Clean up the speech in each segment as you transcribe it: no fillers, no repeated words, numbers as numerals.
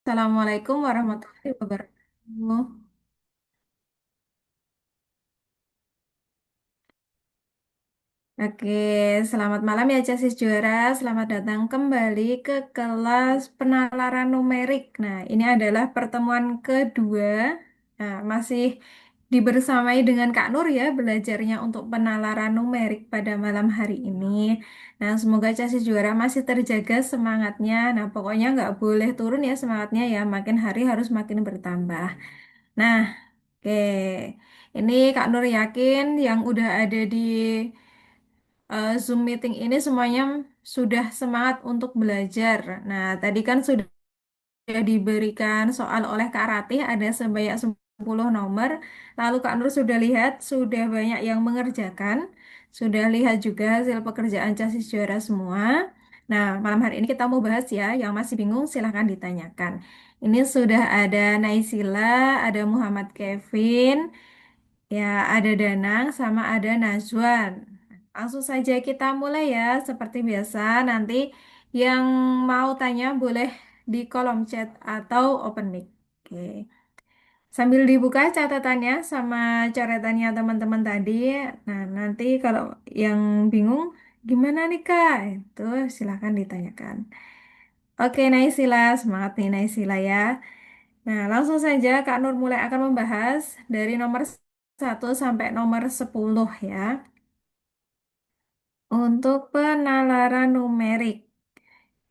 Assalamualaikum warahmatullahi wabarakatuh. Oke, selamat malam ya Casis Juara. Selamat datang kembali ke kelas penalaran numerik. Nah, ini adalah pertemuan kedua. Nah, masih dibersamai dengan Kak Nur ya, belajarnya untuk penalaran numerik pada malam hari ini. Nah, semoga Casis Juara masih terjaga semangatnya. Nah, pokoknya nggak boleh turun ya semangatnya ya. Makin hari harus makin bertambah. Nah, oke, ini Kak Nur yakin yang udah ada di Zoom meeting ini semuanya sudah semangat untuk belajar. Nah, tadi kan sudah diberikan soal oleh Kak Ratih ada sebanyak 10 nomor. Lalu Kak Nur sudah lihat, sudah banyak yang mengerjakan. Sudah lihat juga hasil pekerjaan Casis Juara semua. Nah, malam hari ini kita mau bahas ya, yang masih bingung silahkan ditanyakan. Ini sudah ada Naisila, ada Muhammad Kevin, ya, ada Danang sama ada Najwan. Langsung saja kita mulai ya. Seperti biasa, nanti yang mau tanya boleh di kolom chat atau open mic. Oke. Sambil dibuka catatannya sama coretannya teman-teman tadi. Nah, nanti kalau yang bingung gimana nih Kak? Itu silahkan ditanyakan. Oke, Naisila, semangat nih Naisila ya. Nah, langsung saja Kak Nur mulai akan membahas dari nomor 1 sampai nomor 10 ya. Untuk penalaran numerik.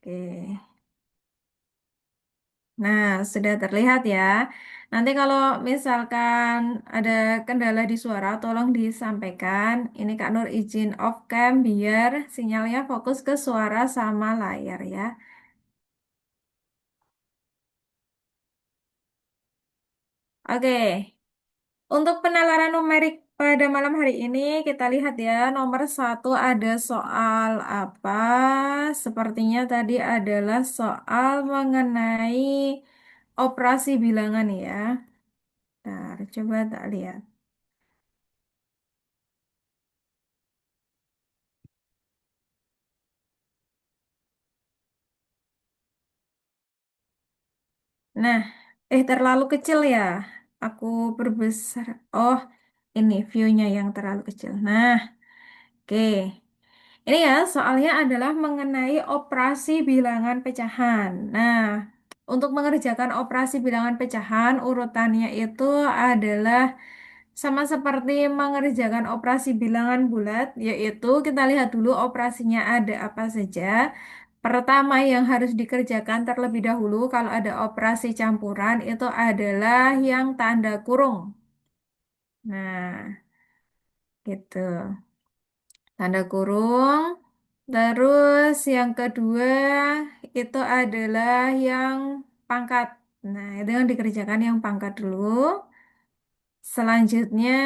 Oke. Nah, sudah terlihat ya. Nanti kalau misalkan ada kendala di suara, tolong disampaikan. Ini Kak Nur izin off cam biar sinyalnya fokus ke suara sama layar ya. Oke. Untuk penalaran numerik pada malam hari ini, kita lihat ya, nomor 1 ada soal apa? Sepertinya tadi adalah soal mengenai operasi bilangan ya. Ntar, coba tak lihat. Nah, terlalu kecil ya. Aku perbesar. Oh, ini view-nya yang terlalu kecil. Nah, oke. Ini ya, soalnya adalah mengenai operasi bilangan pecahan. Nah, untuk mengerjakan operasi bilangan pecahan, urutannya itu adalah sama seperti mengerjakan operasi bilangan bulat, yaitu kita lihat dulu operasinya ada apa saja. Pertama yang harus dikerjakan terlebih dahulu kalau ada operasi campuran itu adalah yang tanda kurung. Nah, gitu. Tanda kurung. Terus yang kedua itu adalah yang pangkat. Nah, itu yang dikerjakan yang pangkat dulu. Selanjutnya,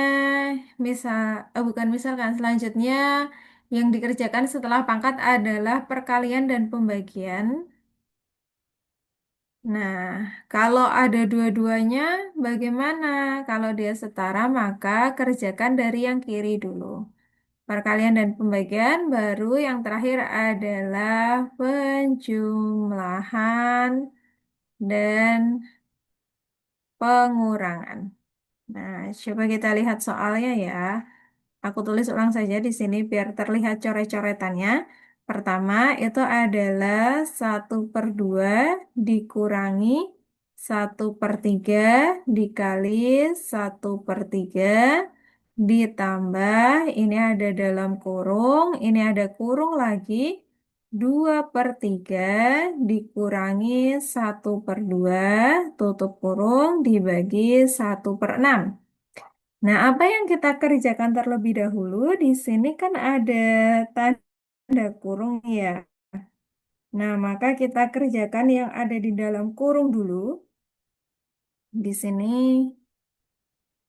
bukan misalkan, selanjutnya yang dikerjakan setelah pangkat adalah perkalian dan pembagian. Nah, kalau ada dua-duanya, bagaimana? Kalau dia setara, maka kerjakan dari yang kiri dulu. Perkalian dan pembagian, baru yang terakhir adalah penjumlahan dan pengurangan. Nah, coba kita lihat soalnya ya. Aku tulis ulang saja di sini biar terlihat coret-coretannya. Pertama, itu adalah 1/2 dikurangi 1/3 dikali 1/3 ditambah, ini ada dalam kurung, ini ada kurung lagi, 2/3 dikurangi 1/2 tutup kurung dibagi 1/6. Nah, apa yang kita kerjakan terlebih dahulu di sini kan ada tanda kurung ya. Nah, maka kita kerjakan yang ada di dalam kurung dulu. Di sini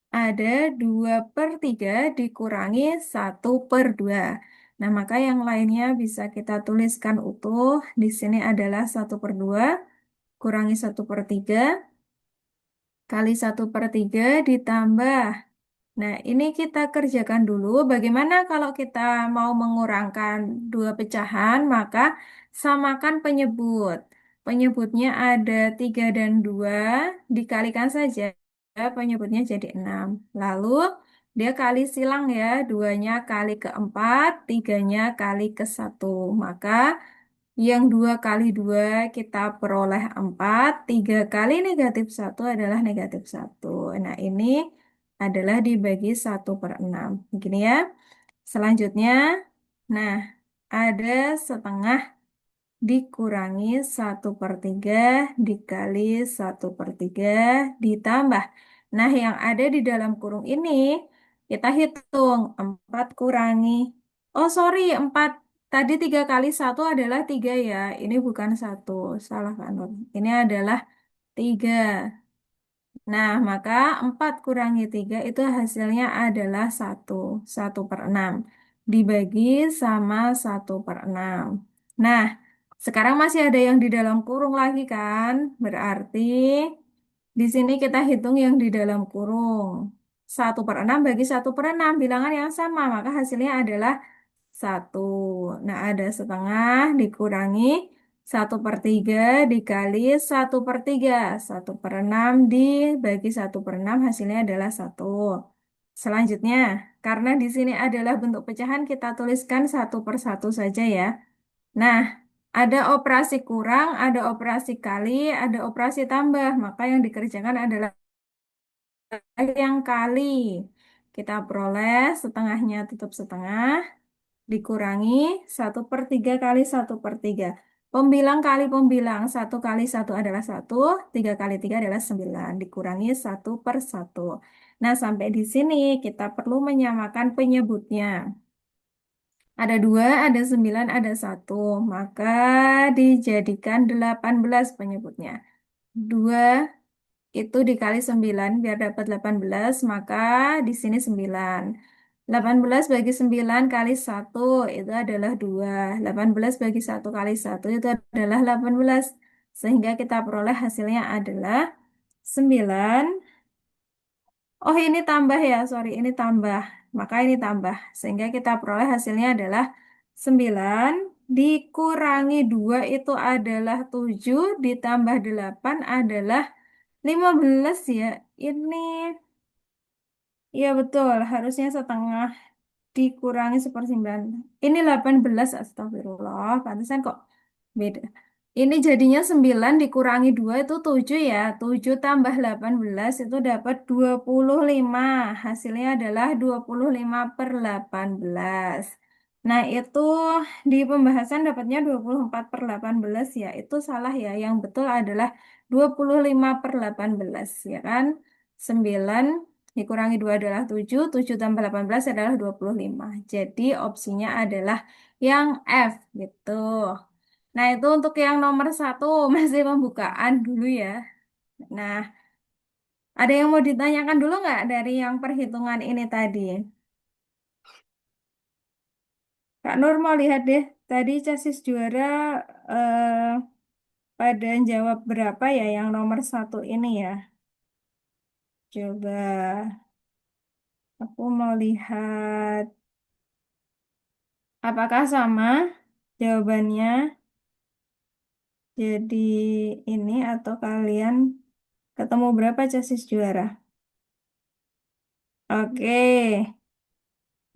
ada 2/3 dikurangi 1/2. Nah, maka yang lainnya bisa kita tuliskan utuh. Di sini adalah 1/2 kurangi 1/3 kali 1/3 ditambah. Nah, ini kita kerjakan dulu. Bagaimana kalau kita mau mengurangkan dua pecahan, maka samakan penyebut. Penyebutnya ada 3 dan 2, dikalikan saja, penyebutnya jadi 6. Lalu dia kali silang ya, duanya kali ke 4, tiganya kali ke 1. Maka yang 2 kali 2 kita peroleh 4, 3 kali negatif 1 adalah negatif 1. Nah ini adalah dibagi 1/6. Begini ya. Selanjutnya, nah ada setengah dikurangi 1/3 dikali 1/3 ditambah. Nah, yang ada di dalam kurung ini kita hitung 4 kurangi. Oh, sorry, 4. Tadi 3 kali 1 adalah 3 ya. Ini bukan 1. Salah kan, Nur? Ini adalah 3. Nah, maka 4 kurangi 3 itu hasilnya adalah 1. 1/6. Dibagi sama 1/6. Nah, sekarang masih ada yang di dalam kurung lagi kan? Berarti di sini kita hitung yang di dalam kurung. 1/6 bagi 1/6 bilangan yang sama, maka hasilnya adalah 1. Nah, ada setengah dikurangi 1/3 dikali 1/3. 1/6 dibagi 1/6 hasilnya adalah 1. Selanjutnya, karena di sini adalah bentuk pecahan, kita tuliskan 1/1 saja ya. Nah, ada operasi kurang, ada operasi kali, ada operasi tambah. Maka yang dikerjakan adalah yang kali. Kita peroleh setengahnya tutup setengah, dikurangi 1/3 kali 1/3. Pembilang kali pembilang, 1 kali 1 adalah 1, 3 kali 3 adalah 9, dikurangi 1/1. Nah, sampai di sini kita perlu menyamakan penyebutnya. Ada 2, ada 9, ada 1. Maka dijadikan 18 penyebutnya. 2 itu dikali 9 biar dapat 18, maka di sini 9. 18 bagi 9 kali 1 itu adalah 2. 18 bagi 1 kali 1 itu adalah 18. Sehingga kita peroleh hasilnya adalah 9. Oh, ini tambah ya, sorry, ini tambah. Maka ini tambah. Sehingga kita peroleh hasilnya adalah 9 dikurangi 2 itu adalah 7 ditambah 8 adalah 15 ya. Ini ya betul, harusnya setengah dikurangi 1/9. Ini 18, astagfirullah. Pantesan kok beda. Ini jadinya 9 dikurangi 2 itu 7 ya. 7 tambah 18 itu dapat 25. Hasilnya adalah 25/18. Nah, itu di pembahasan dapatnya 24/18 ya. Itu salah ya. Yang betul adalah 25/18 ya kan. 9 dikurangi 2 adalah 7, 7 tambah 18 adalah 25. Jadi opsinya adalah yang F gitu. Nah, itu untuk yang nomor 1 masih pembukaan dulu ya. Nah, ada yang mau ditanyakan dulu nggak dari yang perhitungan ini tadi? Kak Nur mau lihat deh, tadi chassis juara eh, pada jawab berapa ya yang nomor 1 ini ya? Coba aku mau lihat apakah sama jawabannya. Jadi ini atau kalian ketemu berapa chassis juara? Oke.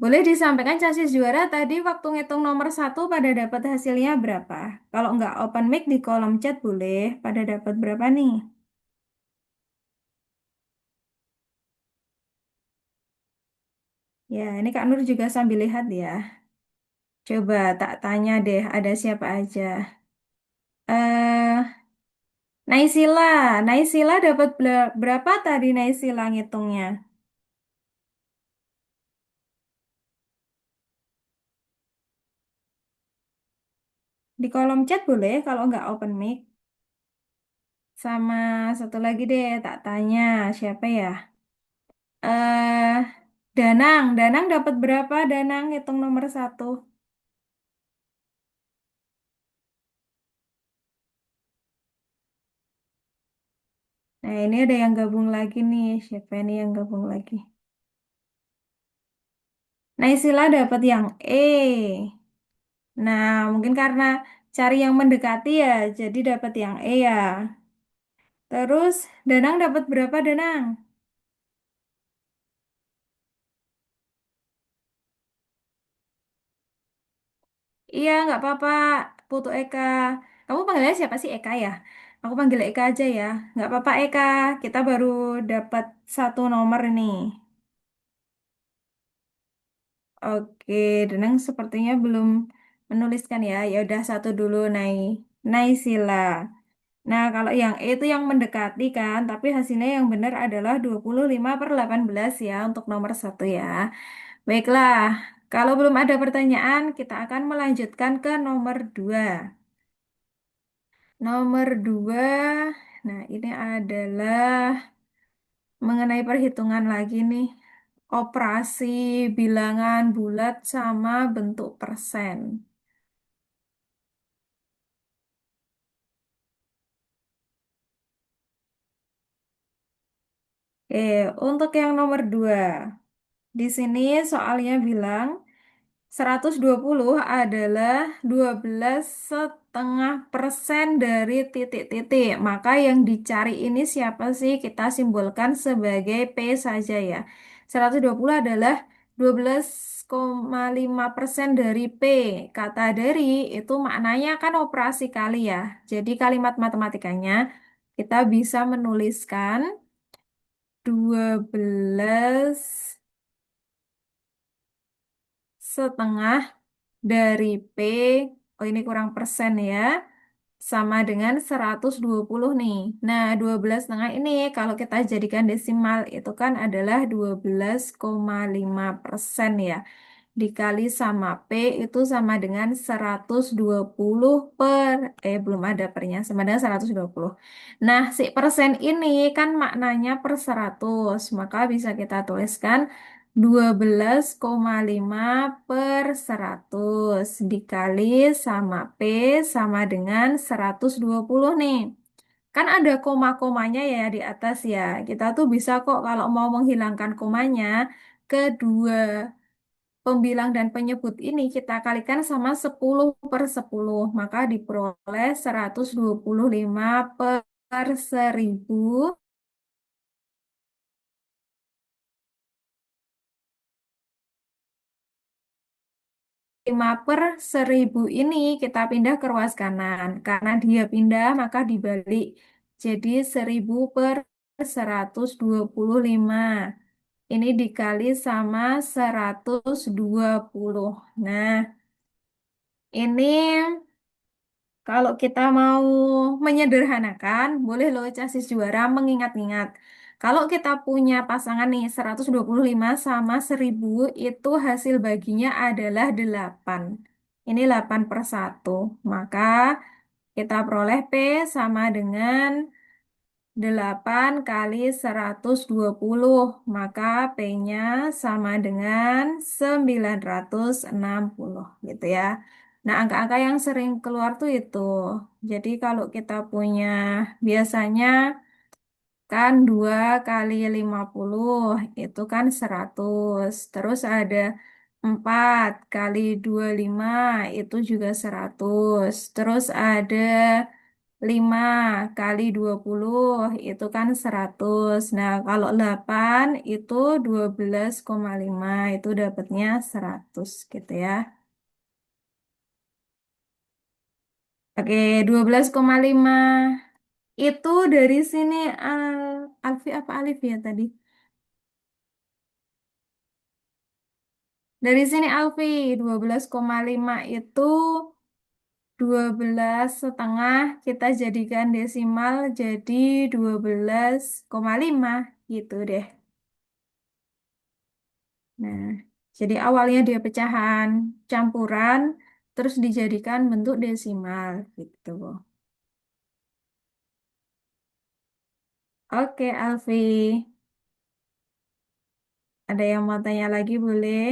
Boleh disampaikan chassis juara tadi waktu ngitung nomor 1 pada dapat hasilnya berapa? Kalau nggak open mic di kolom chat boleh pada dapat berapa nih? Ya, ini Kak Nur juga sambil lihat ya. Coba tak tanya deh, ada siapa aja. Eh, Naisila, Naisila dapat berapa tadi Naisila ngitungnya? Di kolom chat boleh kalau nggak open mic. Sama satu lagi deh, tak tanya siapa ya? Eh, Danang, Danang dapat berapa? Danang hitung nomor 1. Nah, ini ada yang gabung lagi nih. Siapa ini yang gabung lagi? Naisila dapat yang E. Nah, mungkin karena cari yang mendekati ya, jadi dapat yang E ya. Terus, Danang dapat berapa, Danang? Iya, nggak apa-apa, Putu Eka. Kamu panggilnya siapa sih, Eka ya? Aku panggil Eka aja ya. Nggak apa-apa, Eka. Kita baru dapat satu nomor ini. Oke, Danang sepertinya belum menuliskan ya. Ya udah satu dulu, Naisila. Nah, kalau yang E itu yang mendekati kan, tapi hasilnya yang benar adalah 25/18 ya untuk nomor satu ya. Baiklah, kalau belum ada pertanyaan, kita akan melanjutkan ke nomor 2. Nomor 2, nah ini adalah mengenai perhitungan lagi nih. Operasi bilangan bulat sama bentuk persen. Oke, untuk yang nomor 2, di sini soalnya bilang 120 adalah 12,5% dari titik-titik. Maka yang dicari ini siapa sih? Kita simbolkan sebagai P saja ya. 120 adalah 12,5% dari P. Kata dari itu maknanya kan operasi kali ya. Jadi kalimat matematikanya kita bisa menuliskan 12,5 dari P, oh ini kurang persen ya, sama dengan 120 nih. Nah, 12,5 ini kalau kita jadikan desimal itu kan adalah 12,5% ya. Dikali sama P itu sama dengan 120 belum ada pernya, sama dengan 120. Nah, si persen ini kan maknanya per 100, maka bisa kita tuliskan 12,5 per 100 dikali sama P sama dengan 120 nih. Kan ada koma-komanya ya di atas ya. Kita tuh bisa kok kalau mau menghilangkan komanya, kedua pembilang dan penyebut ini kita kalikan sama 10/10. Maka diperoleh 125 per 1000. 5/1000 ini kita pindah ke ruas kanan. Karena dia pindah, maka dibalik. Jadi 1000/125. Ini dikali sama 120. Nah, ini kalau kita mau menyederhanakan, boleh loh Casis Juara mengingat-ingat. Kalau kita punya pasangan nih 125 sama 1000 itu hasil baginya adalah 8. Ini 8/1. Maka kita peroleh P sama dengan 8 kali 120, maka P-nya sama dengan 960 gitu ya. Nah, angka-angka yang sering keluar tuh itu. Jadi kalau kita punya biasanya kan 2 kali 50 itu kan 100. Terus ada 4 kali 25 itu juga 100. Terus ada 5 kali 20 itu kan 100. Nah, kalau 8 itu 12,5 itu dapatnya 100 gitu ya. Oke, 12,5 itu dari sini Alfi apa Alif ya tadi? Dari sini Alfi 12,5 itu 12,5 kita jadikan desimal jadi 12,5 gitu deh. Nah, jadi awalnya dia pecahan campuran, terus dijadikan bentuk desimal gitu. Oke, Alfi. Ada yang mau tanya lagi boleh?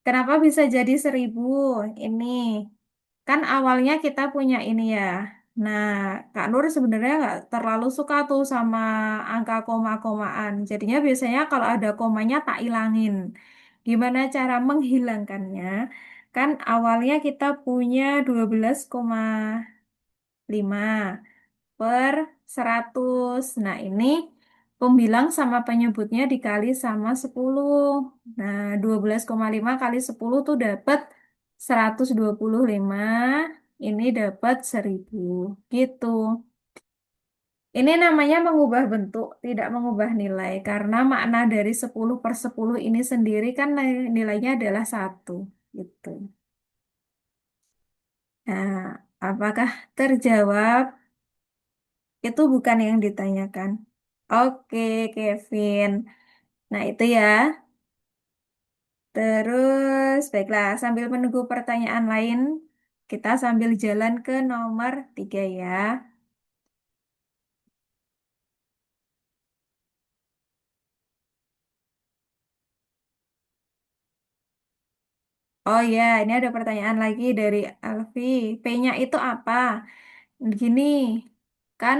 Kenapa bisa jadi 1000? Ini kan awalnya kita punya ini ya. Nah, Kak Nur sebenarnya nggak terlalu suka tuh sama angka koma-komaan. Jadinya biasanya kalau ada komanya tak ilangin. Gimana cara menghilangkannya? Kan awalnya kita punya 12,5 per 100. Nah, ini pembilang sama penyebutnya dikali sama 10. Nah, 12,5 kali 10 tuh dapat 125. Ini dapat 1000. Gitu. Ini namanya mengubah bentuk, tidak mengubah nilai. Karena makna dari 10 per 10 ini sendiri kan nilainya adalah 1. Gitu. Nah, apakah terjawab? Itu bukan yang ditanyakan. Oke, Kevin. Nah, itu ya. Terus, baiklah, sambil menunggu pertanyaan lain, kita sambil jalan ke nomor 3 ya. Oh ya, ini ada pertanyaan lagi dari Alfi. P-nya itu apa? Gini, kan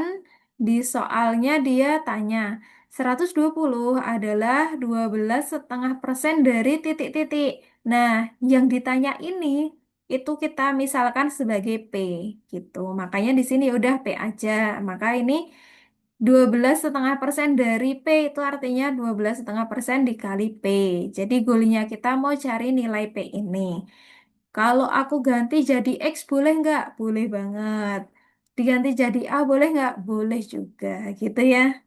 di soalnya dia tanya, 120 adalah 12,5% dari titik-titik. Nah, yang ditanya ini, itu kita misalkan sebagai P, gitu. Makanya di sini udah P aja. Maka ini 12,5% dari P itu artinya 12,5% dikali P. Jadi goalnya kita mau cari nilai P ini. Kalau aku ganti jadi X boleh nggak? Boleh banget. Diganti jadi A boleh nggak? Boleh juga, gitu ya.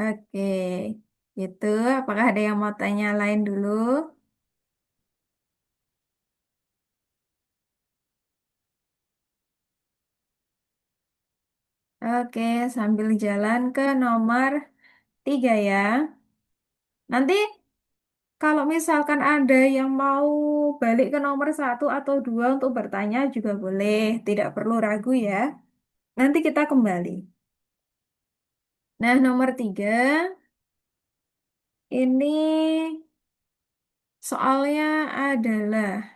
Oke, gitu. Apakah ada yang mau tanya lain dulu? Oke, sambil jalan ke nomor 3 ya. Nanti kalau misalkan ada yang mau balik ke nomor 1 atau 2 untuk bertanya juga boleh. Tidak perlu ragu ya. Nanti kita kembali. Nah, nomor 3 ini soalnya adalah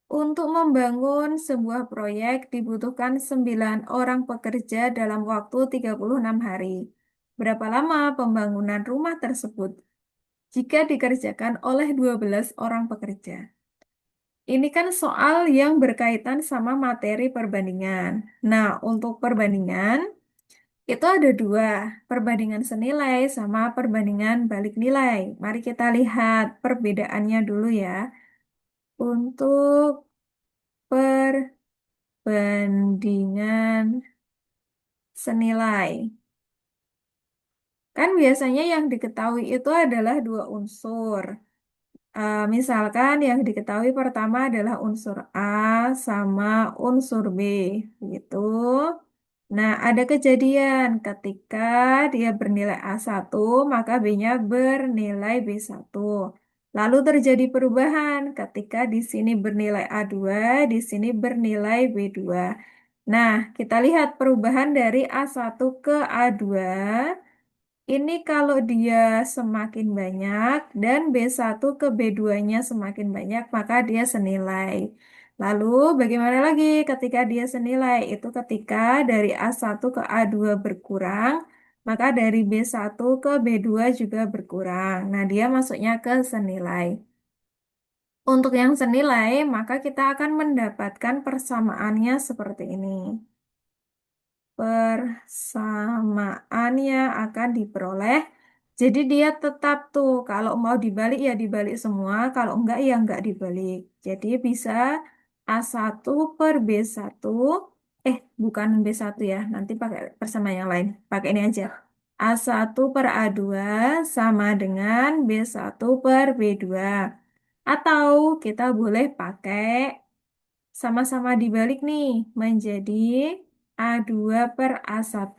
untuk membangun sebuah proyek dibutuhkan 9 orang pekerja dalam waktu 36 hari. Berapa lama pembangunan rumah tersebut jika dikerjakan oleh 12 orang pekerja? Ini kan soal yang berkaitan sama materi perbandingan. Nah, untuk perbandingan itu ada dua, perbandingan senilai sama perbandingan balik nilai. Mari kita lihat perbedaannya dulu ya. Untuk perbandingan senilai. Kan biasanya yang diketahui itu adalah dua unsur. Misalkan yang diketahui pertama adalah unsur A sama unsur B, gitu. Nah, ada kejadian ketika dia bernilai A1, maka B-nya bernilai B1. Lalu terjadi perubahan ketika di sini bernilai A2, di sini bernilai B2. Nah, kita lihat perubahan dari A1 ke A2. Ini kalau dia semakin banyak dan B1 ke B2-nya semakin banyak, maka dia senilai. Lalu bagaimana lagi ketika dia senilai? Itu ketika dari A1 ke A2 berkurang, maka dari B1 ke B2 juga berkurang. Nah, dia masuknya ke senilai. Untuk yang senilai, maka kita akan mendapatkan persamaannya seperti ini. Persamaannya akan diperoleh. Jadi dia tetap tuh, kalau mau dibalik ya dibalik semua, kalau enggak ya enggak dibalik. Jadi bisa A1 per B1, bukan B1 ya, nanti pakai persamaan yang lain. Pakai ini aja. A1 per A2 sama dengan B1 per B2. Atau kita boleh pakai sama-sama dibalik nih menjadi A2 per A1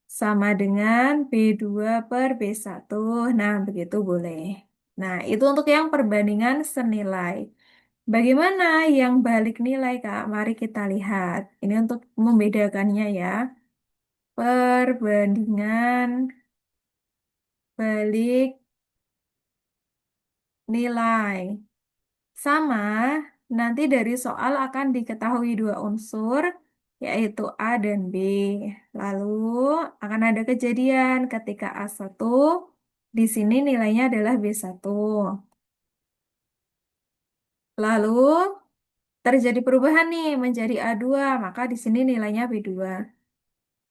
sama dengan B2 per B1. Nah, begitu boleh. Nah, itu untuk yang perbandingan senilai. Bagaimana yang balik nilai, Kak? Mari kita lihat. Ini untuk membedakannya ya. Perbandingan balik nilai. Sama, nanti dari soal akan diketahui dua unsur, yaitu A dan B. Lalu akan ada kejadian ketika A1, di sini nilainya adalah B1. Lalu terjadi perubahan nih menjadi A2, maka di sini nilainya B2.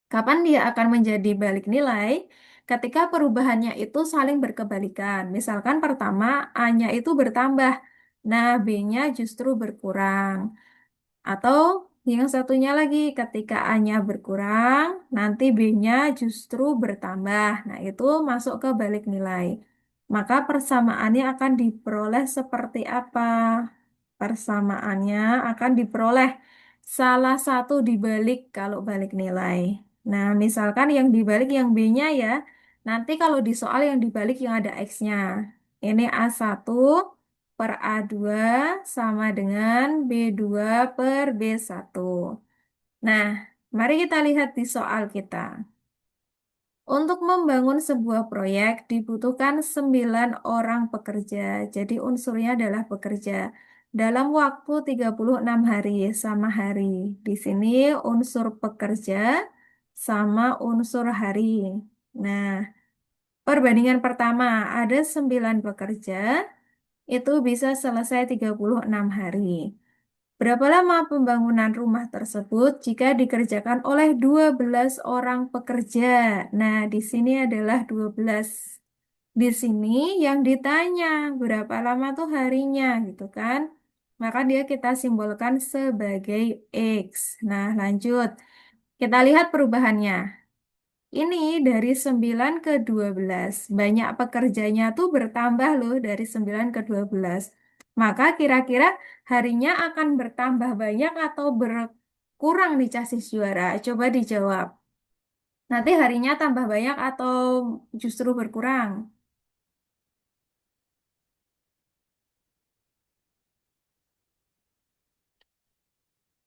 Kapan dia akan menjadi balik nilai? Ketika perubahannya itu saling berkebalikan. Misalkan pertama A-nya itu bertambah, nah B-nya justru berkurang. Atau yang satunya lagi, ketika A-nya berkurang, nanti B-nya justru bertambah. Nah, itu masuk ke balik nilai. Maka persamaannya akan diperoleh seperti apa? Persamaannya akan diperoleh salah satu dibalik kalau balik nilai. Nah, misalkan yang dibalik yang B-nya ya, nanti kalau di soal yang dibalik yang ada X-nya. Ini A1 per A2 sama dengan B2 per B1. Nah, mari kita lihat di soal kita. Untuk membangun sebuah proyek dibutuhkan 9 orang pekerja. Jadi unsurnya adalah pekerja. Dalam waktu 36 hari sama hari. Di sini unsur pekerja sama unsur hari. Nah, perbandingan pertama ada 9 pekerja, itu bisa selesai 36 hari. Berapa lama pembangunan rumah tersebut jika dikerjakan oleh 12 orang pekerja? Nah, di sini adalah 12. Di sini yang ditanya berapa lama tuh harinya gitu kan? Maka dia kita simbolkan sebagai X. Nah, lanjut. Kita lihat perubahannya. Ini dari 9 ke 12. Banyak pekerjanya tuh bertambah loh dari 9 ke 12. Maka kira-kira harinya akan bertambah banyak atau berkurang nih chassis juara? Coba dijawab. Nanti harinya tambah banyak atau justru berkurang?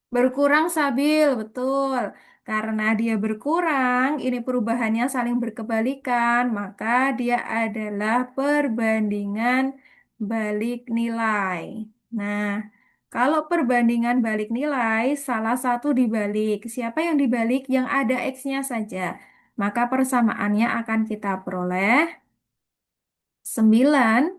Berkurang stabil, betul. Karena dia berkurang, ini perubahannya saling berkebalikan, maka dia adalah perbandingan balik nilai. Nah, kalau perbandingan balik nilai, salah satu dibalik. Siapa yang dibalik? Yang ada X-nya saja. Maka persamaannya akan kita peroleh 9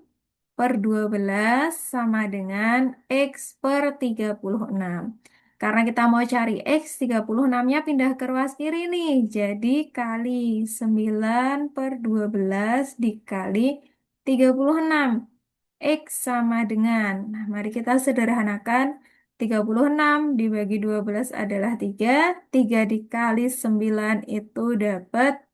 per 12 sama dengan X per 36. Karena kita mau cari X, 36-nya pindah ke ruas kiri nih. Jadi kali 9 per 12 dikali 36. X sama dengan, nah, mari kita sederhanakan. 36 dibagi 12 adalah 3. 3 dikali 9 itu dapat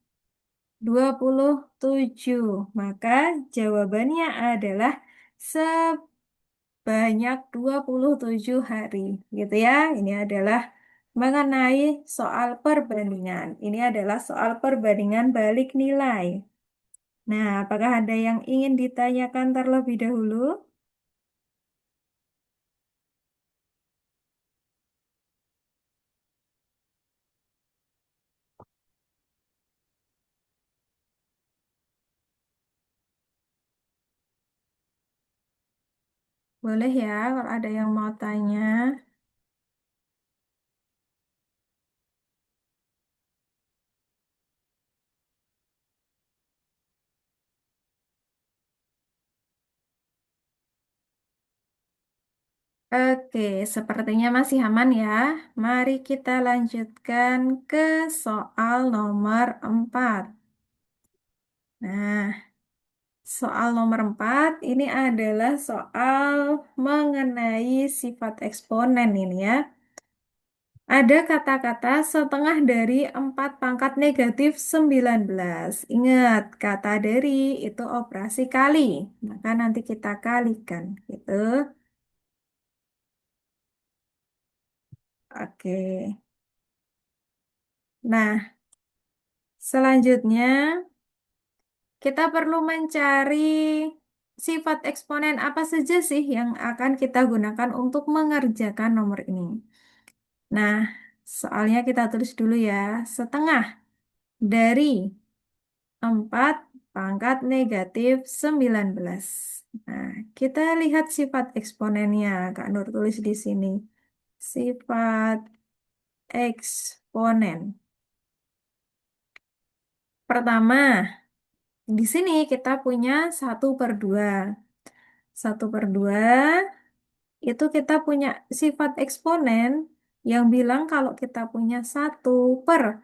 27. Maka jawabannya adalah sebanyak 27 hari. Gitu ya. Ini adalah mengenai soal perbandingan. Ini adalah soal perbandingan balik nilai. Nah, apakah ada yang ingin ditanyakan terlebih dahulu? Boleh ya, kalau ada yang mau tanya. Oke, sepertinya masih aman ya. Mari kita lanjutkan ke soal nomor 4. Nah, soal nomor 4 ini adalah soal mengenai sifat eksponen ini ya. Ada kata-kata setengah dari 4 pangkat negatif 19. Ingat, kata dari itu operasi kali. Maka nanti kita kalikan gitu. Oke. Nah, selanjutnya kita perlu mencari sifat eksponen apa saja sih yang akan kita gunakan untuk mengerjakan nomor ini. Nah, soalnya kita tulis dulu ya. Setengah dari 4 pangkat negatif 19. Nah, kita lihat sifat eksponennya. Kak Nur tulis di sini. Sifat eksponen. Pertama, di sini kita punya 1/2. 1/2 itu kita punya sifat eksponen yang bilang kalau kita punya 1/A⁴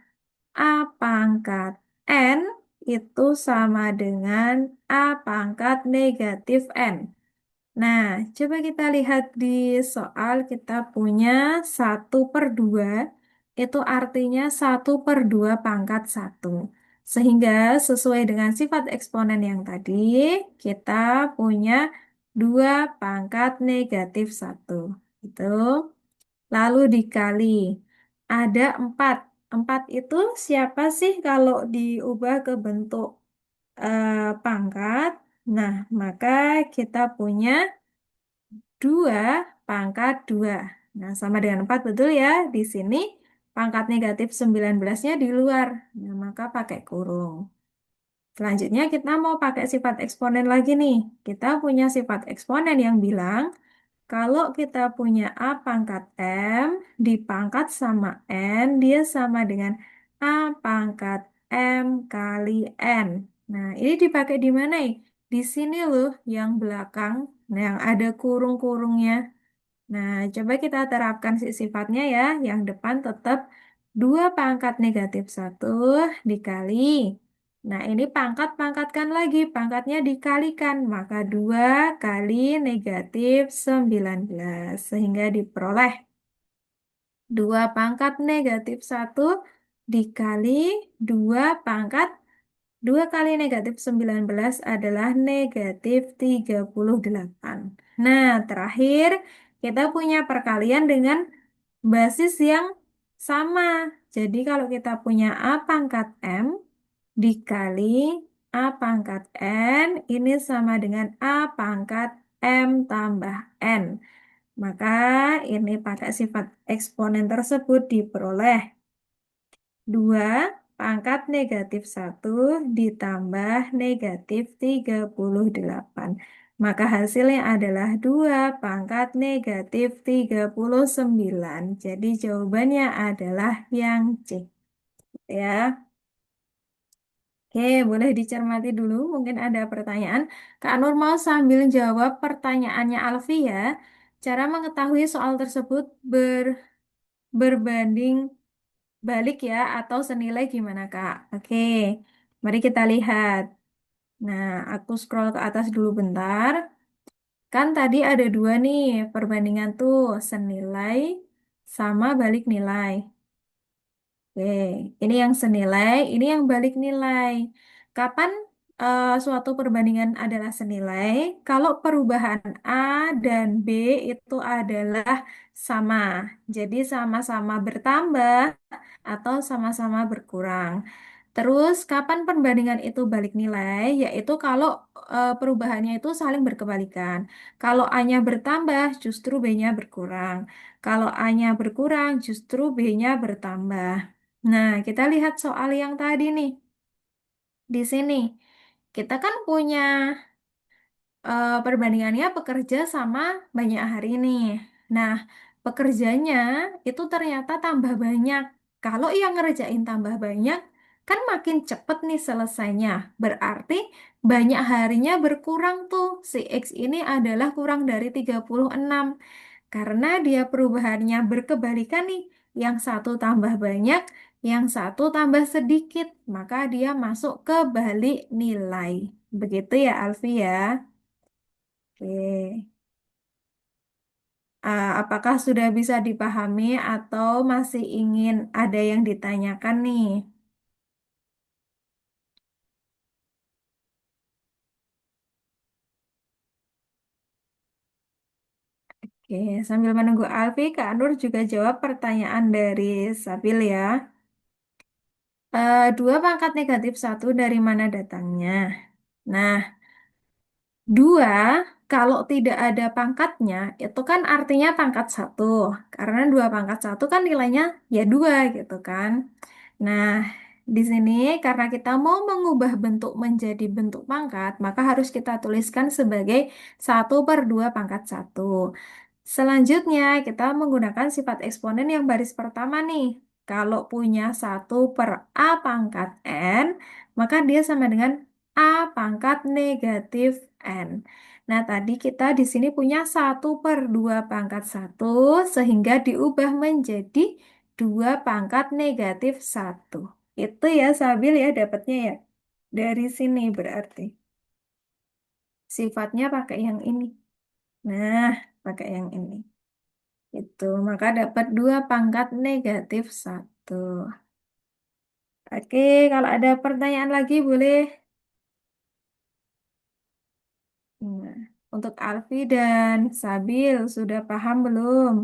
N itu sama dengan A⁴ N. Nah, coba kita lihat di soal kita punya 1/2 itu artinya 1/2 × 1. Sehingga sesuai dengan sifat eksponen yang tadi, kita punya 2 × -1. Itu. Lalu dikali. Ada 4. 4 itu siapa sih kalau diubah ke bentuk pangkat? Nah, maka kita punya 2 × 2. Nah, sama dengan 4 betul ya. Di sini pangkat negatif 19-nya di luar. Nah, maka pakai kurung. Selanjutnya kita mau pakai sifat eksponen lagi nih. Kita punya sifat eksponen yang bilang kalau kita punya A⁴ M dipangkat sama N, dia sama dengan A⁴M kali N. Nah, ini dipakai di mana ya? Di sini loh, yang belakang, nah, yang ada kurung-kurungnya. Nah, coba kita terapkan sifatnya ya. Yang depan tetap 2 × -1 dikali. Nah, ini pangkat-pangkatkan lagi. Pangkatnya dikalikan. Maka 2 × -19. Sehingga diperoleh 2 × -1 dikali 2 × -19 adalah -38. Nah, terakhir kita punya perkalian dengan basis yang sama. Jadi kalau kita punya A⁴M dikali A⁴N ini sama dengan A⁴M tambah N. Maka ini pakai sifat eksponen tersebut diperoleh 2 × -1 ditambah -38. Maka hasilnya adalah 2 × -39. Jadi jawabannya adalah yang C. Ya. Oke, boleh dicermati dulu. Mungkin ada pertanyaan. Kak Nur mau sambil jawab pertanyaannya Alfi ya. Cara mengetahui soal tersebut berbanding balik ya atau senilai gimana Kak? Oke, mari kita lihat. Nah, aku scroll ke atas dulu bentar. Kan tadi ada dua nih perbandingan tuh senilai sama balik nilai. Oke, ini yang senilai, ini yang balik nilai. Kapan suatu perbandingan adalah senilai? Kalau perubahan A dan B itu adalah sama. Jadi sama-sama bertambah atau sama-sama berkurang. Terus, kapan perbandingan itu balik nilai? Yaitu kalau perubahannya itu saling berkebalikan. Kalau A-nya bertambah, justru B-nya berkurang. Kalau A-nya berkurang, justru B-nya bertambah. Nah, kita lihat soal yang tadi nih. Di sini, kita kan punya perbandingannya pekerja sama banyak hari nih. Nah, pekerjanya itu ternyata tambah banyak. Kalau yang ngerjain tambah banyak, kan makin cepet nih selesainya. Berarti banyak harinya berkurang tuh. Si X ini adalah kurang dari 36. Karena dia perubahannya berkebalikan nih. Yang satu tambah banyak, yang satu tambah sedikit. Maka dia masuk ke balik nilai. Begitu ya, Alfi ya. Oke. Apakah sudah bisa dipahami atau masih ingin ada yang ditanyakan nih? Oke, sambil menunggu Alfi, Kak Nur juga jawab pertanyaan dari Sabil ya. 2 × -1 dari mana datangnya? Nah, 2 kalau tidak ada pangkatnya, itu kan artinya pangkat 1. Karena 2 × 1 kan nilainya ya 2 gitu kan. Nah, di sini karena kita mau mengubah bentuk menjadi bentuk pangkat, maka harus kita tuliskan sebagai 1/2 pangkat 1. Selanjutnya, kita menggunakan sifat eksponen yang baris pertama nih. Kalau punya 1/A pangkat N, maka dia sama dengan A pangkat negatif N. Nah, tadi kita di sini punya 1/2 pangkat 1, sehingga diubah menjadi 2 pangkat negatif 1. Itu ya, Sabil ya, dapatnya ya. Dari sini berarti. Sifatnya pakai yang ini. Nah, pakai yang ini. Itu, maka dapat 2 pangkat negatif 1. Oke, kalau ada pertanyaan lagi boleh. Nah, untuk Alfi dan Sabil, sudah paham belum?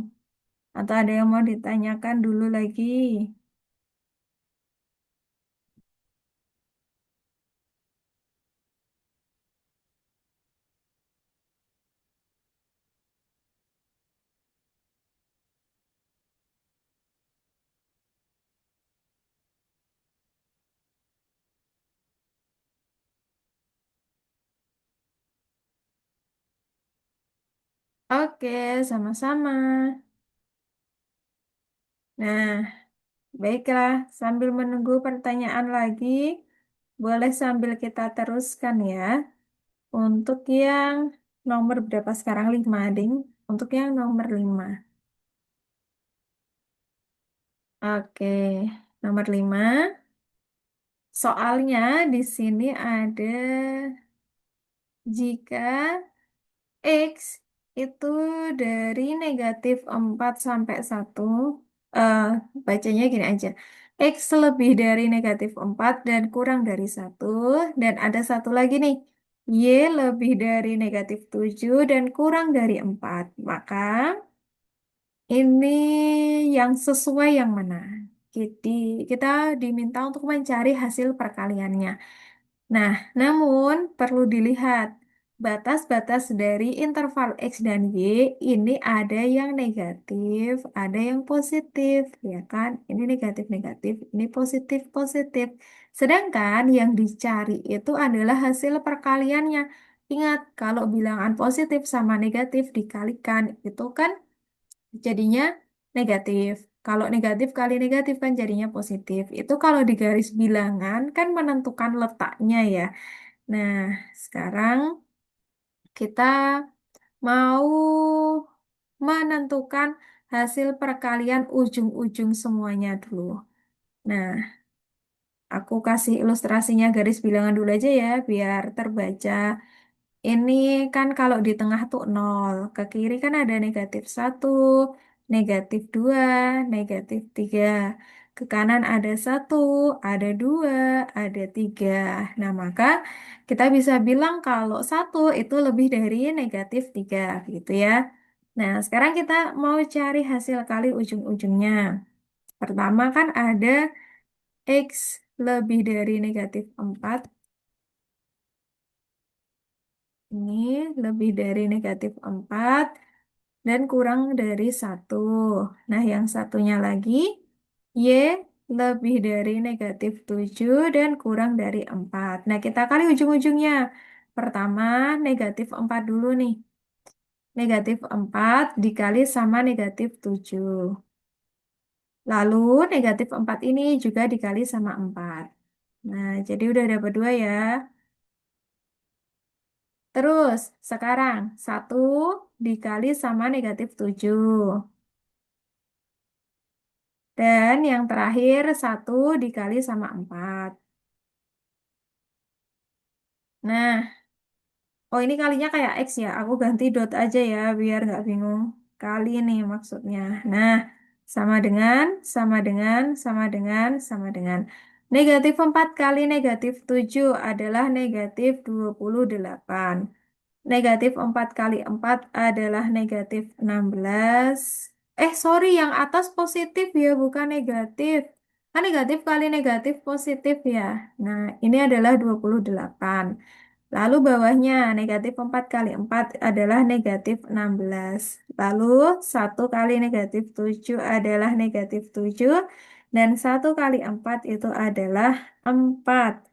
Atau ada yang mau ditanyakan dulu lagi? Oke, sama-sama. Nah, baiklah, sambil menunggu pertanyaan lagi, boleh sambil kita teruskan ya. Untuk yang nomor berapa sekarang? 5, Ding. Untuk yang nomor 5. Oke, nomor 5. Soalnya di sini ada jika X itu dari -4 sampai 1, eh, bacanya gini aja. X lebih dari -4 dan kurang dari 1. Dan ada satu lagi nih. Y lebih dari -7 dan kurang dari 4. Maka ini yang sesuai yang mana? Jadi kita diminta untuk mencari hasil perkaliannya. Nah, namun perlu dilihat batas-batas dari interval X dan Y ini ada yang negatif, ada yang positif, ya kan? Ini negatif-negatif, ini positif-positif. Sedangkan yang dicari itu adalah hasil perkaliannya. Ingat, kalau bilangan positif sama negatif dikalikan, itu kan jadinya negatif. Kalau negatif kali negatif kan jadinya positif. Itu kalau di garis bilangan kan menentukan letaknya ya. Nah, sekarang kita mau menentukan hasil perkalian ujung-ujung semuanya dulu. Nah, aku kasih ilustrasinya garis bilangan dulu aja ya, biar terbaca. Ini kan kalau di tengah tuh 0, ke kiri kan ada -1, -2, -3. Ke kanan ada 1, ada 2, ada 3. Nah, maka kita bisa bilang kalau 1 itu lebih dari -3, gitu ya. Nah, sekarang kita mau cari hasil kali ujung-ujungnya. Pertama kan ada X lebih dari -4. Ini lebih dari -4 dan kurang dari 1. Nah, yang satunya lagi, Y lebih dari -7 dan kurang dari 4. Nah, kita kali ujung-ujungnya. Pertama, -4 dulu nih. -4 dikali sama -7. Lalu, -4 ini juga dikali sama 4. Nah, jadi udah dapat 2 ya. Terus, sekarang 1 dikali sama -7. Dan yang terakhir 1 dikali sama 4. Nah, oh ini kalinya kayak X ya. Aku ganti dot aja ya biar nggak bingung. Kali nih maksudnya. Nah, sama dengan, sama dengan, sama dengan, sama dengan. -4 kali -7 adalah -28. -4 kali 4 adalah -16. Sorry, yang atas positif ya, bukan negatif. Kan negatif kali negatif positif ya. Nah, ini adalah 28. Lalu bawahnya -4 kali 4 adalah -16. Lalu 1 kali -7 adalah -7. Dan 1 kali 4 itu adalah 4.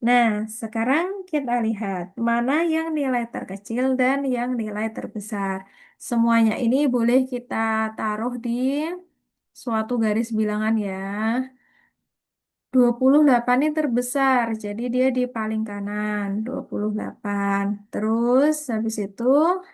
Nah, sekarang kita lihat mana yang nilai terkecil dan yang nilai terbesar. Semuanya ini boleh kita taruh di suatu garis bilangan ya. 28 ini terbesar, jadi dia di paling kanan, 28. Terus habis itu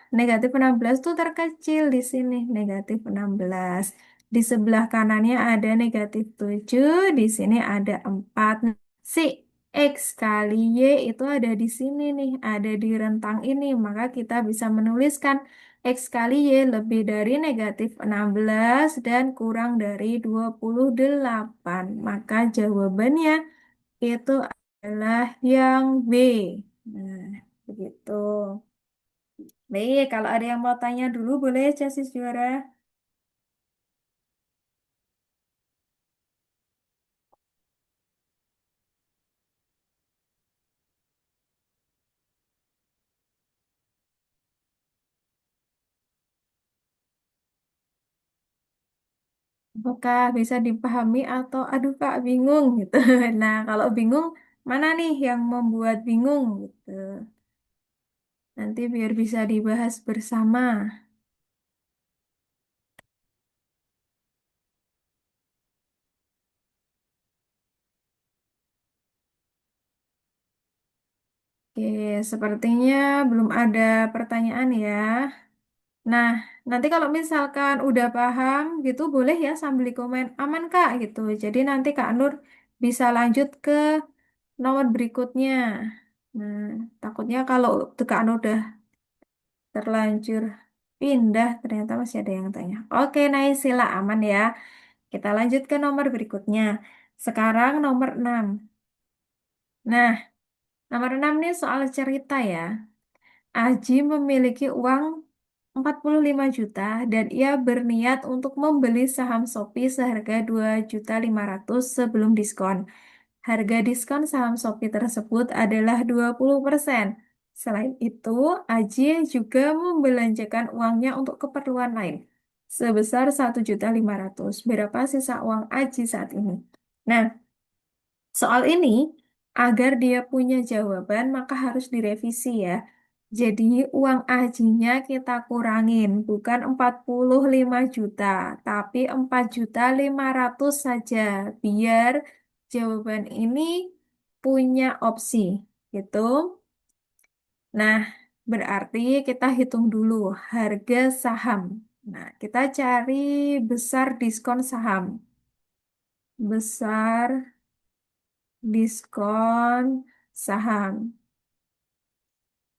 negatif 16 tuh terkecil di sini, negatif 16. Di sebelah kanannya ada negatif 7, di sini ada 4. Si X kali Y itu ada di sini nih, ada di rentang ini, maka kita bisa menuliskan X kali Y lebih dari negatif 16 dan kurang dari 28. Maka jawabannya itu adalah yang B. Nah, begitu. Baik, kalau ada yang mau tanya dulu boleh Casis Juara. Apakah bisa dipahami atau aduh Kak bingung gitu. Nah, kalau bingung mana nih yang membuat bingung gitu. Nanti biar bisa dibahas bersama. Oke, sepertinya belum ada pertanyaan ya. Nah, nanti kalau misalkan udah paham gitu boleh ya sambil di komen aman Kak gitu. Jadi nanti Kak Nur bisa lanjut ke nomor berikutnya. Nah, takutnya kalau Kak Nur udah terlanjur pindah ternyata masih ada yang tanya. Oke, Naisila aman ya. Kita lanjut ke nomor berikutnya. Sekarang nomor 6. Nah, nomor 6 nih soal cerita ya. Aji memiliki uang 45 juta dan ia berniat untuk membeli saham Shopee seharga 2.500.000 sebelum diskon. Harga diskon saham Shopee tersebut adalah 20%. Selain itu, Aji juga membelanjakan uangnya untuk keperluan lain sebesar 1.500.000. Berapa sisa uang Aji saat ini? Nah, soal ini, agar dia punya jawaban, maka harus direvisi ya. Jadi uang ajinya kita kurangin, bukan 45 juta, tapi 4.500.000 saja, biar jawaban ini punya opsi, gitu. Nah, berarti kita hitung dulu harga saham. Nah, kita cari besar diskon saham. Besar diskon saham.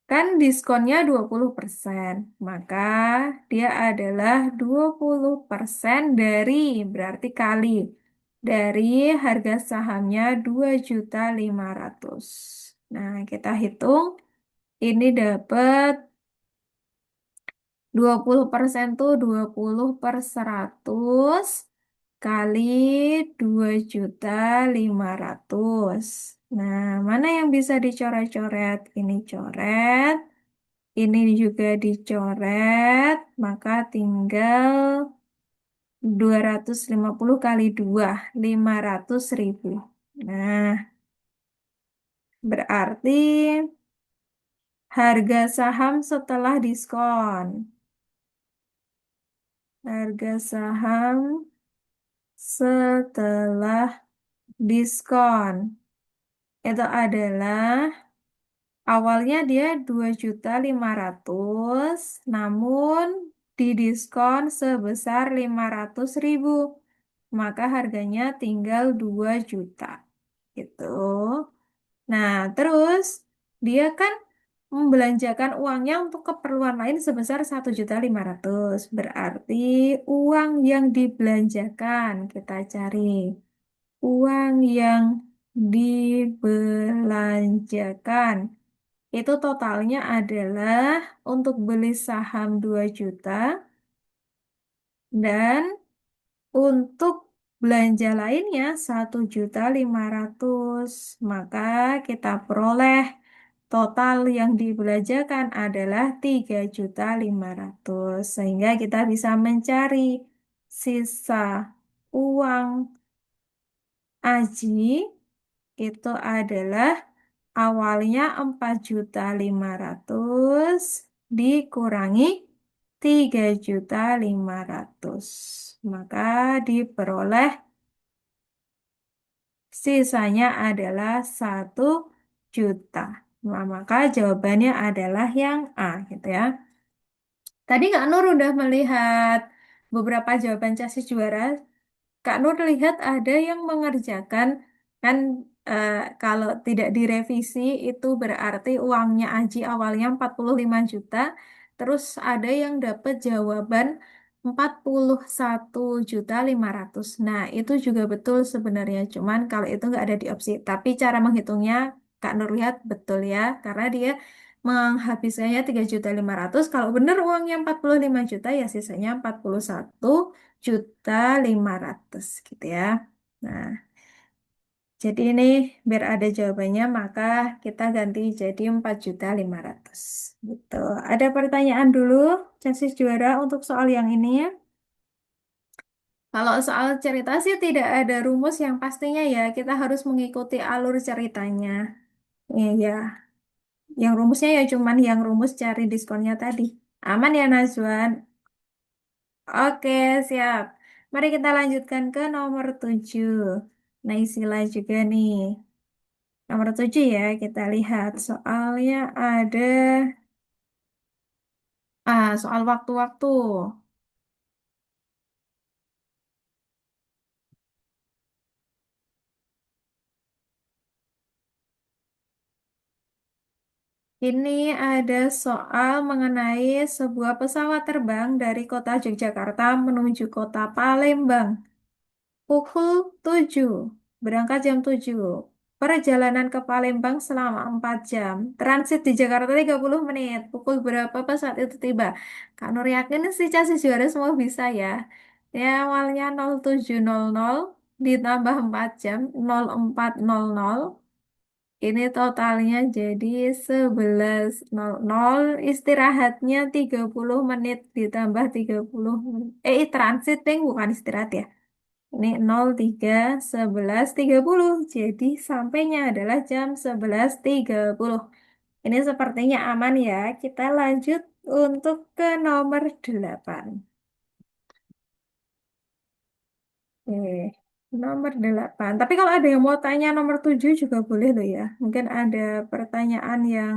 Kan diskonnya 20%, maka dia adalah 20% dari, berarti kali, dari harga sahamnya 2.500.000. Nah, kita hitung, ini dapat 20% tuh 20/100 kali 2.500.000. Nah, mana yang bisa dicoret-coret? Ini coret, ini juga dicoret, maka tinggal 250 kali 2, 500.000. Nah, berarti harga saham setelah diskon. Harga saham setelah diskon itu adalah awalnya dia 2.500.000, namun didiskon sebesar 500.000, maka harganya tinggal 2 juta gitu. Nah, terus dia kan membelanjakan uangnya untuk keperluan lain sebesar 1.500.000. Berarti uang yang dibelanjakan kita cari. Uang yang dibelanjakan itu totalnya adalah untuk beli saham 2 juta dan untuk belanja lainnya 1.500.000. Maka kita peroleh total yang dibelanjakan adalah 3.500.000. Sehingga kita bisa mencari sisa uang Aji itu adalah awalnya 4.500.000 dikurangi 3.500.000. Maka diperoleh sisanya adalah 1 juta. Nah, maka jawabannya adalah yang A gitu ya. Tadi Kak Nur udah melihat beberapa jawaban CASIS juara. Kak Nur lihat ada yang mengerjakan kan, kalau tidak direvisi itu berarti uangnya Aji awalnya 45 juta, terus ada yang dapat jawaban 41.500.000. Nah, itu juga betul sebenarnya, cuman kalau itu nggak ada di opsi. Tapi cara menghitungnya Kak Nur lihat betul ya, karena dia menghabiskannya 3.500.000. Kalau benar uangnya 45 juta ya sisanya 41.500.000 gitu ya. Nah, jadi ini biar ada jawabannya maka kita ganti jadi 4.500.000 gitu. Ada pertanyaan dulu, Chelsea juara untuk soal yang ini ya. Kalau soal cerita sih tidak ada rumus yang pastinya ya, kita harus mengikuti alur ceritanya. Iya, yang rumusnya ya cuman yang rumus cari diskonnya tadi. Aman ya Nazwan? Oke, siap. Mari kita lanjutkan ke nomor 7. Naisila juga nih. Nomor 7 ya, kita lihat. Soalnya ada soal waktu-waktu. Ini ada soal mengenai sebuah pesawat terbang dari kota Yogyakarta menuju kota Palembang. Pukul 7, berangkat jam 7. Perjalanan ke Palembang selama 4 jam. Transit di Jakarta 30 menit. Pukul berapa pesawat itu tiba? Kak Nur yakin sih Casis juara semua bisa ya. Ya awalnya 07.00 ditambah 4 jam 04.00. Ini totalnya jadi 11.00. Istirahatnya 30 menit ditambah 30 menit. Transit ding bukan istirahat ya. Ini 03, 11, 30. Jadi sampainya adalah jam 11.30. Ini sepertinya aman ya. Kita lanjut untuk ke nomor 8. Oke, nomor 8. Tapi kalau ada yang mau tanya nomor 7 juga boleh loh ya. Mungkin ada pertanyaan yang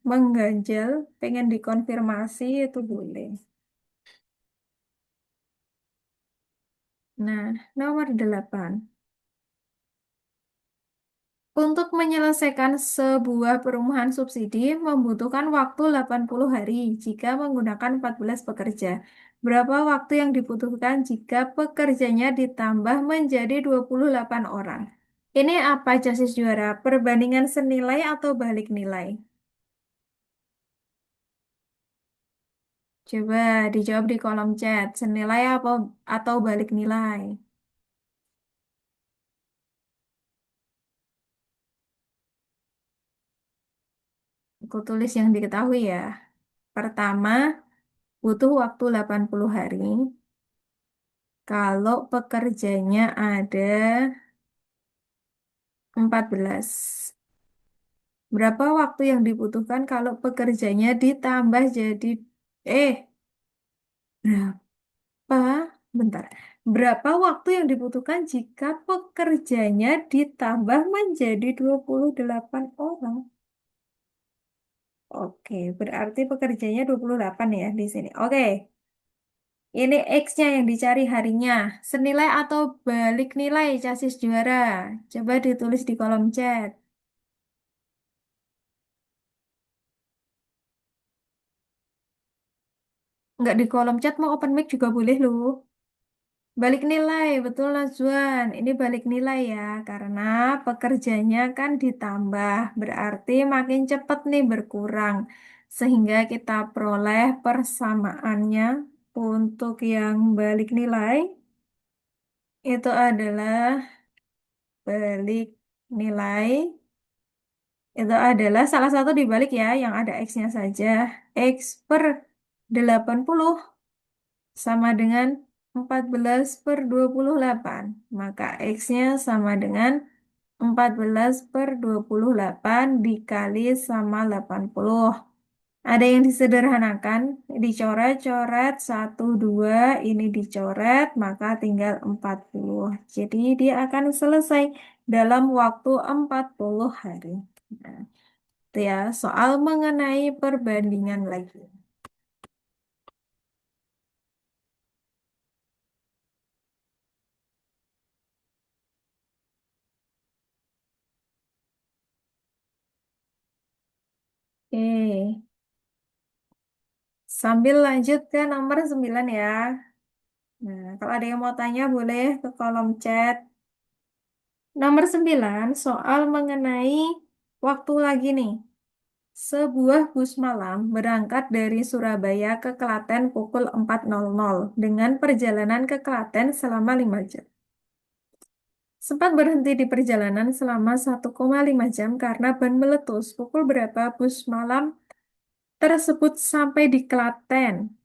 mengganjal, pengen dikonfirmasi itu boleh. Nah, nomor 8. Untuk menyelesaikan sebuah perumahan subsidi membutuhkan waktu 80 hari jika menggunakan 14 pekerja. Berapa waktu yang dibutuhkan jika pekerjanya ditambah menjadi 28 orang? Ini apa Jasis juara? Perbandingan senilai atau balik nilai? Coba dijawab di kolom chat. Senilai apa atau balik nilai? Aku tulis yang diketahui ya. Pertama, butuh waktu 80 hari. Kalau pekerjanya ada 14. Berapa waktu yang dibutuhkan kalau pekerjanya ditambah jadi eh berapa? Bentar. Berapa waktu yang dibutuhkan jika pekerjanya ditambah menjadi 28 orang? Oke, berarti pekerjanya 28 ya di sini. Oke, ini X-nya yang dicari harinya. Senilai atau balik nilai Casis juara? Coba ditulis di kolom chat. Nggak di kolom chat mau open mic juga boleh loh. Balik nilai, betul Nazwan. Ini balik nilai ya, karena pekerjanya kan ditambah, berarti makin cepat nih berkurang. Sehingga kita peroleh persamaannya untuk yang balik nilai, itu adalah balik nilai, itu adalah salah satu dibalik ya, yang ada X-nya saja. X per 80 sama dengan 14/28. Maka X-nya sama dengan 14/28 dikali sama 80. Ada yang disederhanakan, dicoret-coret, satu, dua, ini dicoret, maka tinggal 40. Jadi dia akan selesai dalam waktu 40 hari. Nah, itu ya, soal mengenai perbandingan lagi. Oke, sambil lanjut ke nomor 9 ya. Nah, kalau ada yang mau tanya boleh ke kolom chat. Nomor 9 soal mengenai waktu lagi nih. Sebuah bus malam berangkat dari Surabaya ke Klaten pukul 4.00 dengan perjalanan ke Klaten selama 5 jam. Sempat berhenti di perjalanan selama 1,5 jam karena ban meletus. Pukul berapa bus malam tersebut sampai di Klaten?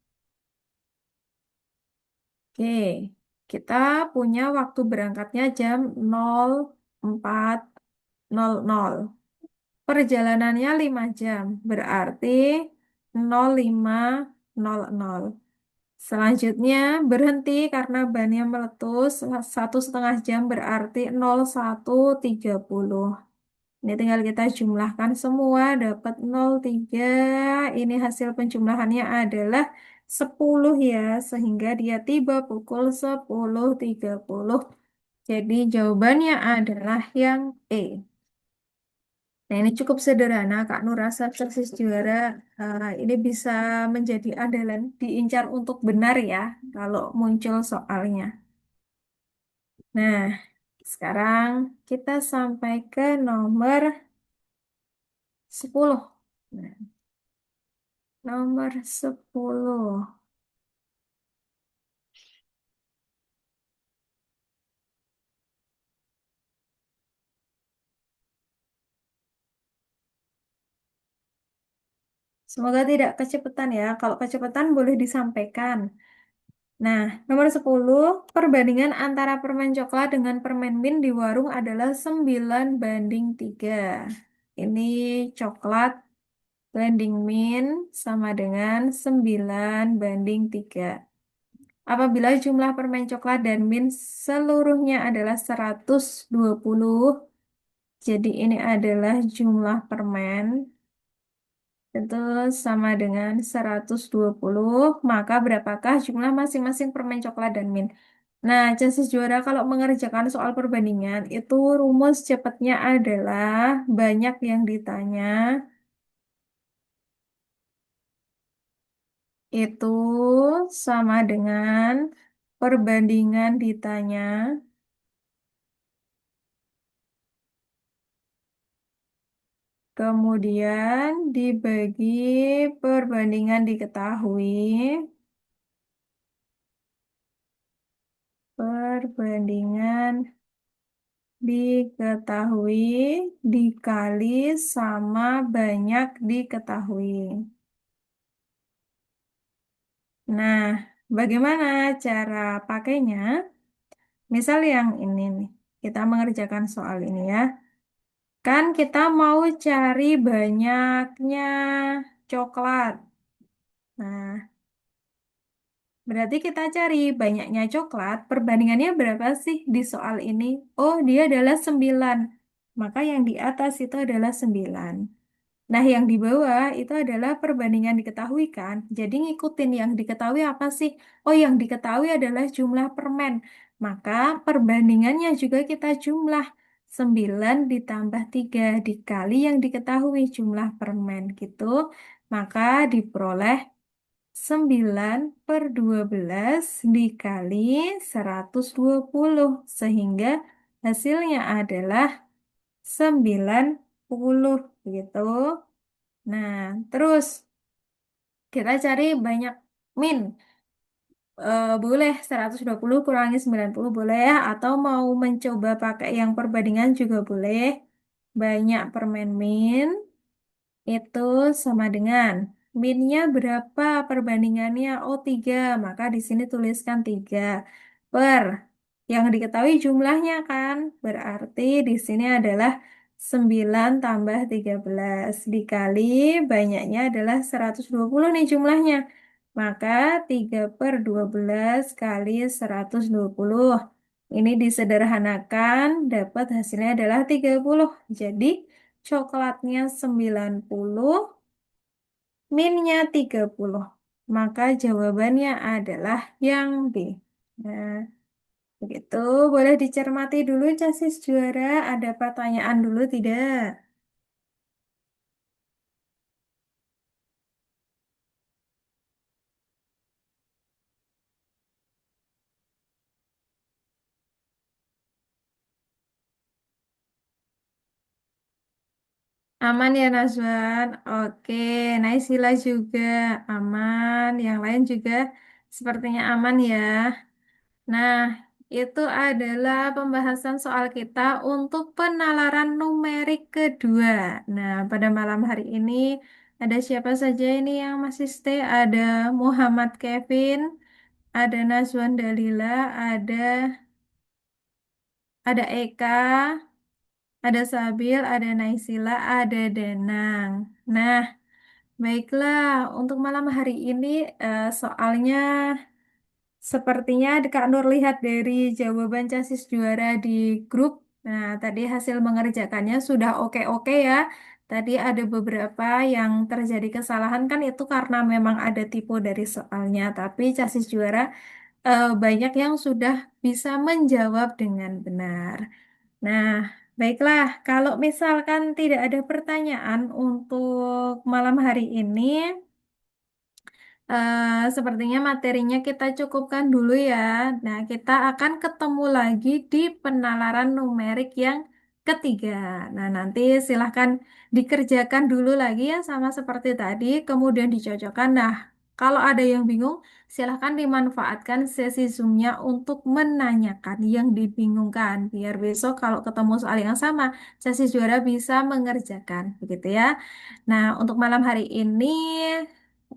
Oke, kita punya waktu berangkatnya jam 04.00. Perjalanannya 5 jam, berarti 05.00. Selanjutnya berhenti karena bannya meletus 1,5 jam, berarti 01.30. Ini tinggal kita jumlahkan semua dapat 03. Ini hasil penjumlahannya adalah 10 ya, sehingga dia tiba pukul 10.30. Jadi jawabannya adalah yang E. Nah, ini cukup sederhana, Kak Nur rasa persis juara. Ini bisa menjadi andalan diincar untuk benar ya, kalau muncul soalnya. Nah, sekarang kita sampai ke nomor 10. Nah, nomor 10. Semoga tidak kecepatan ya. Kalau kecepatan boleh disampaikan. Nah, nomor 10, perbandingan antara permen coklat dengan permen mint di warung adalah 9:3. Ini coklat banding mint sama dengan 9:3. Apabila jumlah permen coklat dan mint seluruhnya adalah 120, jadi ini adalah jumlah permen. Tentu sama dengan 120, maka berapakah jumlah masing-masing permen coklat dan mint? Nah, Chelsea juara kalau mengerjakan soal perbandingan, itu rumus cepatnya adalah banyak yang ditanya, itu sama dengan perbandingan ditanya, kemudian dibagi perbandingan diketahui, perbandingan diketahui dikali sama banyak diketahui. Nah, bagaimana cara pakainya? Misal yang ini nih, kita mengerjakan soal ini ya. Kan kita mau cari banyaknya coklat. Nah, berarti kita cari banyaknya coklat, perbandingannya berapa sih di soal ini? Oh, dia adalah 9. Maka yang di atas itu adalah 9. Nah, yang di bawah itu adalah perbandingan diketahui kan. Jadi ngikutin yang diketahui apa sih? Oh, yang diketahui adalah jumlah permen. Maka perbandingannya juga kita jumlah. 9 ditambah 3 dikali yang diketahui jumlah permen gitu. Maka diperoleh 9/12 dikali 120. Sehingga hasilnya adalah 90 gitu. Nah, terus kita cari banyak min. Boleh 120 kurangi 90 boleh ya. Atau mau mencoba pakai yang perbandingan juga boleh. Banyak permen min itu sama dengan. Minnya berapa perbandingannya? Oh, 3. Maka di sini tuliskan 3 per yang diketahui jumlahnya kan. Berarti di sini adalah 9 tambah 13 dikali banyaknya adalah 120 nih jumlahnya. Maka 3 per 12 kali 120. Ini disederhanakan, dapat hasilnya adalah 30. Jadi coklatnya 90, minnya 30. Maka jawabannya adalah yang B. Nah, begitu. Boleh dicermati dulu casis juara. Ada pertanyaan dulu tidak? Aman ya Nazwan? Oke, Naisila juga aman. Yang lain juga sepertinya aman ya. Nah, itu adalah pembahasan soal kita untuk penalaran numerik kedua. Nah, pada malam hari ini ada siapa saja ini yang masih stay? Ada Muhammad Kevin, ada Nazwan Dalila, ada Eka, ada Sabil, ada Naisila, ada Danang. Nah, baiklah untuk malam hari ini soalnya sepertinya Kak Nur lihat dari jawaban casis juara di grup. Nah, tadi hasil mengerjakannya sudah oke-oke ya. Tadi ada beberapa yang terjadi kesalahan kan itu karena memang ada tipe dari soalnya. Tapi casis juara banyak yang sudah bisa menjawab dengan benar. Nah, baiklah. Kalau misalkan tidak ada pertanyaan untuk malam hari ini. Sepertinya materinya kita cukupkan dulu ya. Nah, kita akan ketemu lagi di penalaran numerik yang ketiga. Nah, nanti silahkan dikerjakan dulu lagi ya sama seperti tadi, kemudian dicocokkan. Nah, kalau ada yang bingung, silahkan dimanfaatkan sesi Zoom-nya untuk menanyakan yang dibingungkan. Biar besok kalau ketemu soal yang sama, sesi juara bisa mengerjakan. Begitu ya. Nah, untuk malam hari ini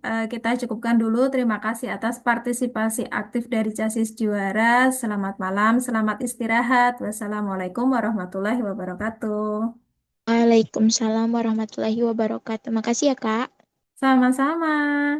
kita cukupkan dulu. Terima kasih atas partisipasi aktif dari Casis Juara. Selamat malam, selamat istirahat. Wassalamualaikum warahmatullahi wabarakatuh. Waalaikumsalam warahmatullahi wabarakatuh. Makasih ya, Kak. Sama-sama.